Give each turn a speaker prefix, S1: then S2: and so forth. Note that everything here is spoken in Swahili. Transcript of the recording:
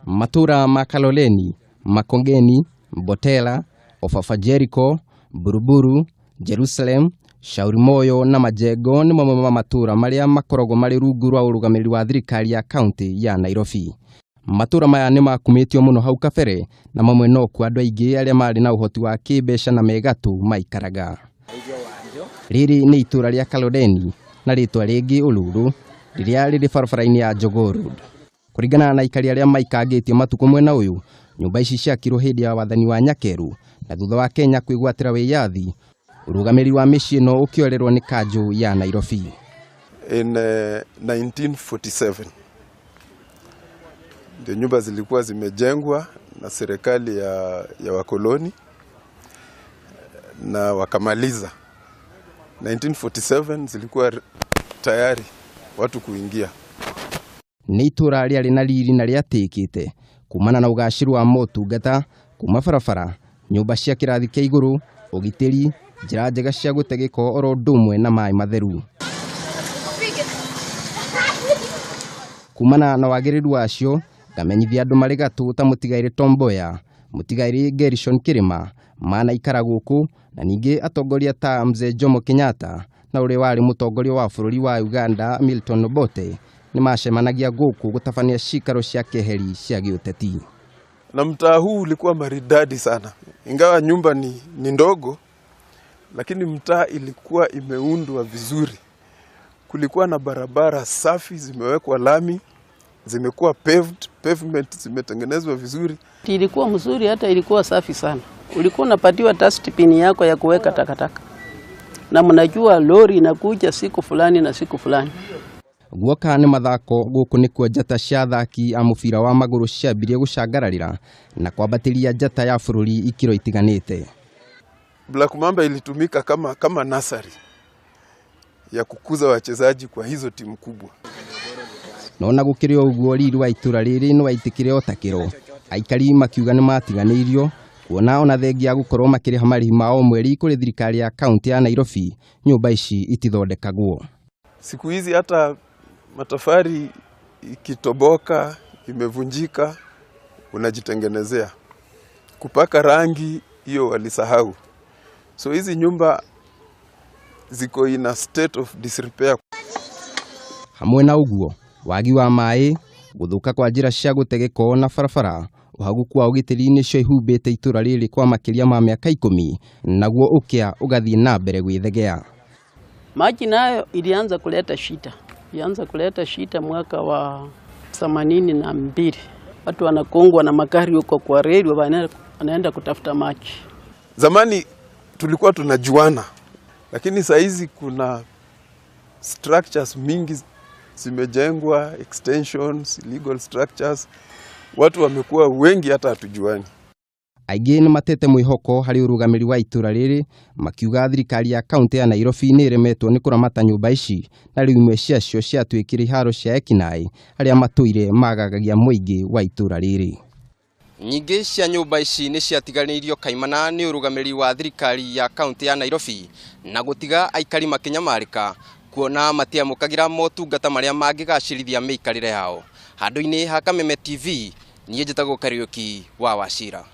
S1: Matura ma Kaloleni, Makongeni, Botela, Ofafa Jericho, Buruburu, Jerusalem, Shaurimoyo na Majego ni mamwe ma matura maria makoragwo mari rungu rwa urugamiri wa thirikari ya county ya Nairobi. Matura maya ni makumitio muno hau kabere na mamwe no ku andu aingi aria mari na uhoti wa kibesha na megatu maikaraga. Riri ni itura ria Kaloleni na ritwa ringi Uluru riria riri barabara-ini ya Jogoo Road. Kuringana na aikari aria maikangitio matuko mwena uyu, nyumba ici ciakirwo hindi ya wathani wa Nyakeru na thutha wa Kenya kwigwatira wiyathi, urugamiri wa micii no ukiorerwo ni kanju ya Nairobi.
S2: In 1947 ndio nyumba zilikuwa zimejengwa na serikali ya wakoloni na wakamaliza. 1947 zilikuwa tayari watu kuingia.
S1: Ni itura riari na riri na riatikite kumana na ugashiru wa motungata kuma barabara, nyumba cia kirathi kia iguru, ugitiri, njira njega cia gutegeko oro ndumwe na mai matheru. Kumana na wagiriru wacio, ngamenyithia andu mari gatu ta mutigaire Tom Mboya, mutigaire Gershon Kirima, mana ikara guku na ningi atongoria ta Mzee Jomo Kenyatta na uri wari mutongoria wa bururi wa Uganda Milton Obote ni macemanagia guku gutabania cikaro cia keheri cia giuteti.
S2: Na mtaa huu ulikuwa maridadi sana. Ingawa nyumba ni ndogo, lakini mtaa ilikuwa imeundwa vizuri. Kulikuwa na barabara safi, zimewekwa lami, zimekuwa pavement zimetengenezwa vizuri.
S3: Ilikuwa mzuri, hata ilikuwa safi sana. Ulikuwa unapatiwa dustbin yako ya kuweka takataka. Na mnajua lori inakuja siku fulani na siku fulani.
S1: Guoka ni mathako guku nikuo njata cia athaki a mubira wa maguru ciambirie gucangararira na kwambatiria njata ya bururi ikiro itiganite.
S2: Black Mamba ilitumika kama nursery ya kukuza wachezaji kwa hizo timu kubwa.
S1: Nona gukirio uguo riri wa itura riri no waitikire otakiro. Aikari makiuga ni matiganirio kuona ona thengia gukorwo makiriha marihi mao mweri kuri thirikari ya county ya Nairobi, nyumba ici itithondekagwo.
S2: Siku hizi hata matofari ikitoboka, imevunjika, unajitengenezea. Kupaka rangi hiyo walisahau. So hizi nyumba ziko in a state of disrepair.
S1: Hamwe na uguo, wagi wa mai, guthuka kwa njira cia gutegeko na barabara, uhagu kwa ugitiri nicio ihumbite itura riri kwa makiria ma miaka 10, naguo ukia ugathie na mbere gwithegea.
S3: Maji nayo ilianza kuleta shida. Ilianza kuleta shida mwaka wa 82. Watu wanakongwa na magari huko kwa reli, wanaenda kutafuta maji.
S2: Zamani tulikuwa tunajuana, lakini saa hizi kuna structures mingi zimejengwa, extensions, legal structures. Watu wamekuwa wengi hata hatujuani.
S1: Aingĩ nĩ matete mwĩhoko harĩ urugamiri wa itura rĩrĩ, makiuga thirikari ya kaunti ya Nairobi nĩ iremetwo nĩ kuramata nyũmba ici na rĩu imwe ciacio ciatuĩkire iharo cia ekinaĩ arĩa matũire magagagia mũingĩ wa itura rĩrĩ. Nyingĩ cia nyũmba ici nĩ ciatiganĩirio kaimana nĩ urugamiri wa thirikari ya kaunti ya Nairobi na gũtiga aikari makinyamarĩka kuona matiamũkagira motungata marĩa mangĩgacĩrithia mĩikarĩre yao. Handũ-inĩ ha Kameme TV, niĩ njĩtagwo Kariuki wa Wachira.